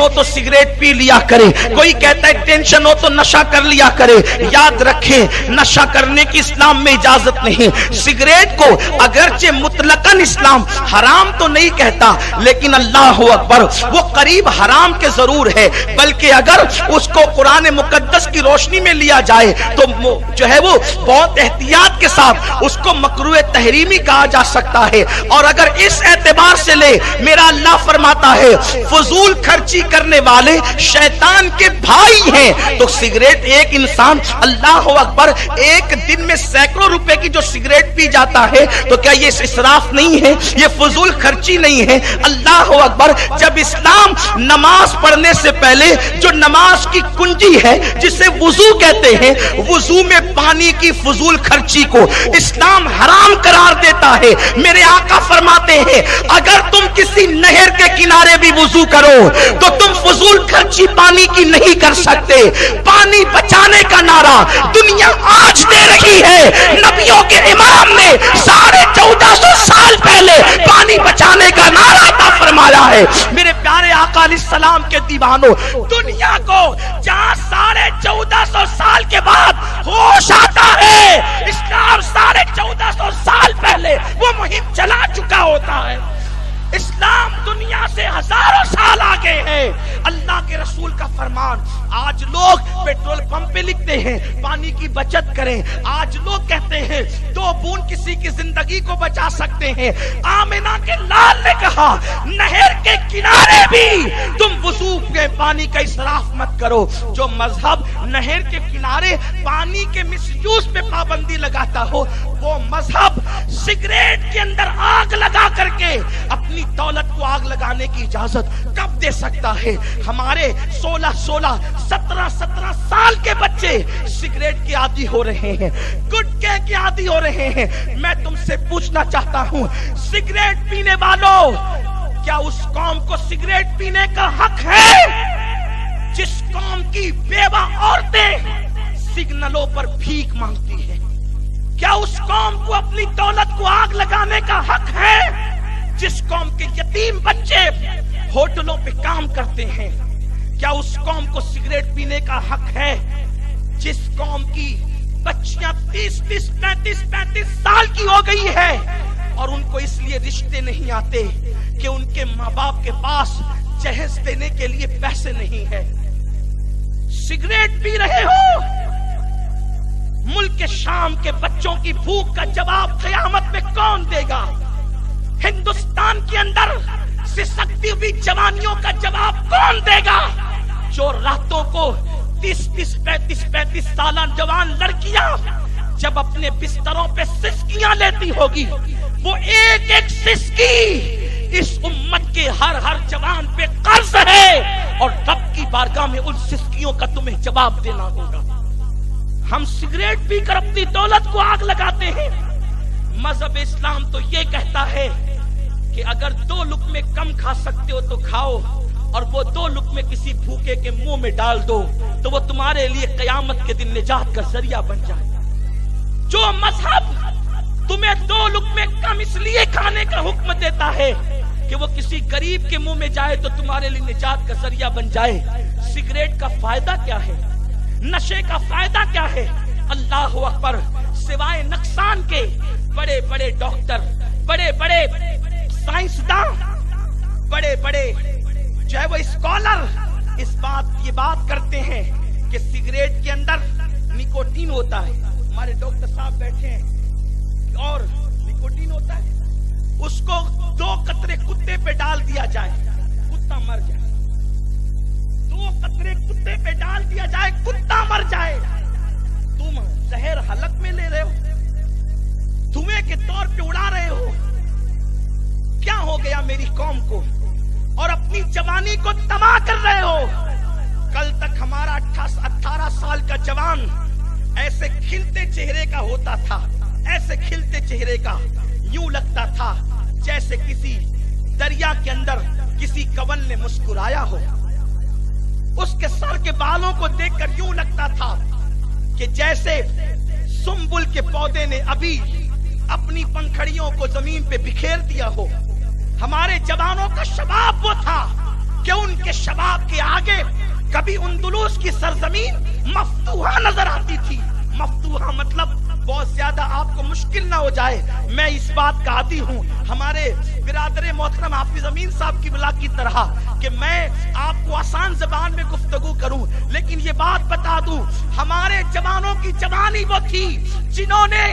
हो तो cigarette P लिया करे, कोई कहता है टेंशन हो तो नशा कर लिया करे। याद रखें, नशा करने की इस्लाम में इजाजत नहीं। सिगरेट को अगरचे मुतलकन इस्लाम हराम तो नहीं कहता, लेकिन अल्लाह अकबर वो करीब हराम के जरूर है, बल्कि अगर उसको कुरान मुकद्दस की रोशनी में लिया जाए तो जो है वो बहुत एहतियात के साथ उसको मकरूह तहरीमी कहा जा सकता है। और अगर इस एतबार से ले, मेरा अल्लाह फरमाता है फजूल खर्ची करने वाले शैतान के भाई हैं, तो सिगरेट एक इंसान अल्लाह अकबर एक दिन में सैकड़ों रुपए की जो सिगरेट पी जाता है, तो क्या ये इसराफ नहीं है? ये फजूल खर्ची नहीं है? अल्लाह अकबर, जब इस्लाम नमाज पढ़ने से पहले जो नमाज की कुंजी है जिसे वुजू कहते हैं, वुजू में पानी की फजूल खर्ची को इस्लाम हराम करार देता है। मेरे आका फरमाते हैं अगर तुम किसी नहर के किनारे भी वुजू करो तो तुम फजूल खर्ची पानी की नहीं कर सकते। पानी बचाने का नारा दुनिया आज दे रही है। नबियों के इमाम ने 1450 साल पहले पानी बचाने का नारा अता फरमाया है। मेरे प्यारे आका अलैहिस्सलाम के दीवानों, दुनिया को जहां 1450 साल के बाद होश आता है, इस्लाम 1450 साल पहले वो मुहिम चला चुका होता है। इस्लाम दुनिया से हजारों साल आगे है। अल्लाह के रसूल का फरमान, आज लोग पेट्रोल पंप पे लिखते हैं पानी की बचत करें। आज लोग कहते हैं 2 बूंद किसी की जिंदगी को बचा सकते हैं। आमिना के लाल ने कहा नहर के किनारे भी तुम वुजू के पानी का इसराफ मत करो। जो मजहब नहर के किनारे पानी के मिसयूज पे पाबंदी लगाता हो, वो मजहब सिगरेट के अंदर आग लगा करके अपनी दौलत को आग लगाने की इजाजत कब दे सकता है? हमारे 16-16, 17-17 साल के बच्चे सिगरेट के आदी हो रहे हैं, गुटखे के आदी हो रहे हैं। मैं तुमसे पूछना चाहता हूं, सिगरेट पीने वालों, क्या उस कौम को सिगरेट पीने का हक है जिस कौम की बेवा औरतें सिग्नलों पर भीख मांगती है? क्या उस कौम को अपनी दौलत को आग लगाने का हक है जिस कौम के यतीम बच्चे होटलों पे काम करते हैं? क्या उस कौम को सिगरेट पीने का हक है जिस कौम की बच्चियां 30-30, 35-35 साल की हो गई है और उनको इसलिए रिश्ते नहीं आते कि उनके माँ बाप के पास जहेज देने के लिए पैसे नहीं है? सिगरेट पी रहे हो, मुल्क के शाम के बच्चों की भूख का जवाब क़यामत में कौन देगा? हिंदुस्तान के अंदर सिसकती हुई जवानियों का जवाब कौन देगा? जो रातों को 30-30, 35-35 साल जवान लड़कियां जब अपने बिस्तरों पे सिसकियां लेती होगी, वो एक एक सिसकी इस उम्मत के हर जवान पे कर्ज है और रब की बारगाह में उन सिसकियों का तुम्हें जवाब देना होगा। हम सिगरेट पीकर अपनी दौलत को आग लगाते हैं। मजहब इस्लाम तो ये कहता है कि अगर 2 लुक़मे कम खा सकते हो तो खाओ, और वो 2 लुक़मे किसी भूखे के मुंह में डाल दो तो वो तुम्हारे लिए क़यामत के दिन निजात का जरिया बन जाए। जो मजहब तुम्हें 2 लुक़मे कम इसलिए खाने का हुक्म देता है कि वो किसी गरीब के मुंह में जाए तो तुम्हारे लिए निजात का जरिया बन जाए, सिगरेट का फायदा क्या है? नशे का फायदा क्या है? अल्लाह अकबर, सिवाय नुकसान के बड़े बड़े डॉक्टर, बड़े बड़े साइंसदान, बड़े बड़े जो है वो स्कॉलर ये बात करते हैं कि सिगरेट के अंदर निकोटीन होता है। हमारे डॉक्टर साहब बैठे हैं, और निकोटीन होता है, उसको 2 कतरे कुत्ते पे डाल दिया जाए, कुत्ता मर जाए। 2 कतरे कुत्ते पे डाल दिया जाए, कुत्ता मर जाए। तुम जहर हलक में ले रहे हो, धुएं के तौर पे उड़ा रहे हो। क्या हो गया मेरी कौम को? और अपनी जवानी को तबाह कर रहे हो। कल तक हमारा 18 साल का जवान ऐसे खिलते चेहरे का होता था, ऐसे खिलते चेहरे का, यूं लगता था जैसे किसी दरिया के अंदर किसी कवन ने मुस्कुराया हो। उसके सर के बालों को देखकर यूं लगता था कि जैसे सुम्बुल के पौधे ने अभी अपनी पंखड़ियों को जमीन पे बिखेर दिया हो। हमारे जवानों का शबाब वो था कि کہ ان کے شباب کے آگے کبھی اندلس کی سرزمین مفتوحہ نظر آتی تھی. مفتوحہ مطلب بہت زیادہ آپ کو مشکل نہ ہو جائے. میں اس بات کا عادی ہوں ہمارے برادر محترم حافظ امین صاحب کی بلا کی طرح کہ میں آپ کو آسان زبان میں گفتگو کروں، لیکن یہ بات بتا دوں ہمارے جوانوں کی جوانی وہ تھی جنہوں نے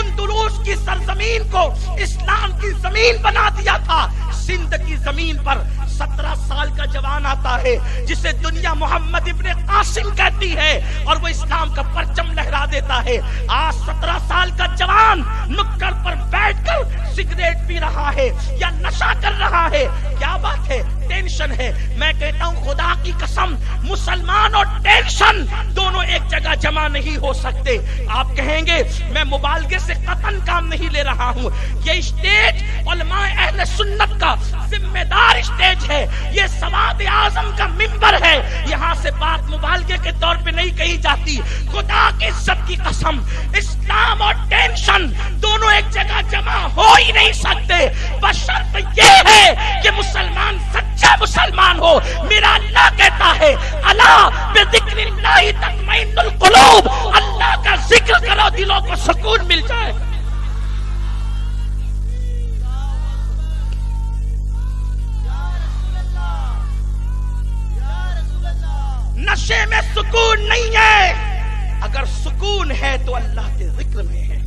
اندلس کی سرزمین کو اسلام کی زمین بنا دیا تھا. سندھ کی زمین پر 17 سال کا جوان آتا ہے جسے دنیا محمد ابن قاسم کہتی ہے اور وہ اسلام کا پرچم لہرا دیتا ہے. آج 17 سال کا جوان نکڑ پر بیٹھ کر سگریٹ پی رہا ہے یا نشہ کر رہا ہے. کیا بات ہے؟ ٹینشن ہے. میں کہتا ہوں خدا کی قسم مسلمان اور ٹینشن دونوں ایک جگہ جمع نہیں ہو سکتے. آپ کہیں گے میں مبالغے سے قطعاً کام نہیں لے رہا ہوں. یہ اسٹیج علماء اہل سنت کا ذمہ دار اسٹیج ہے. یہ سواد اعظم کا منبر ہے. یہاں سے بات مبالغے کے طور پہ نہیں کہی جاتی. خدا کی عزت کی قسم اسلام اور ٹینشن دونوں ایک جگہ جمع ہو ہی نہیں سکتے. بشرط یہ ہے کہ مسلمان سچا مسلمان ہو. میرا اللہ کہتا ہے الا بذکر اللہ تطمئن القلوب. اللہ کا ذکر کرو دلوں کو سکون مل جائے. نشے میں سکون نہیں ہے. اگر سکون ہے تو اللہ کے ذکر میں ہے.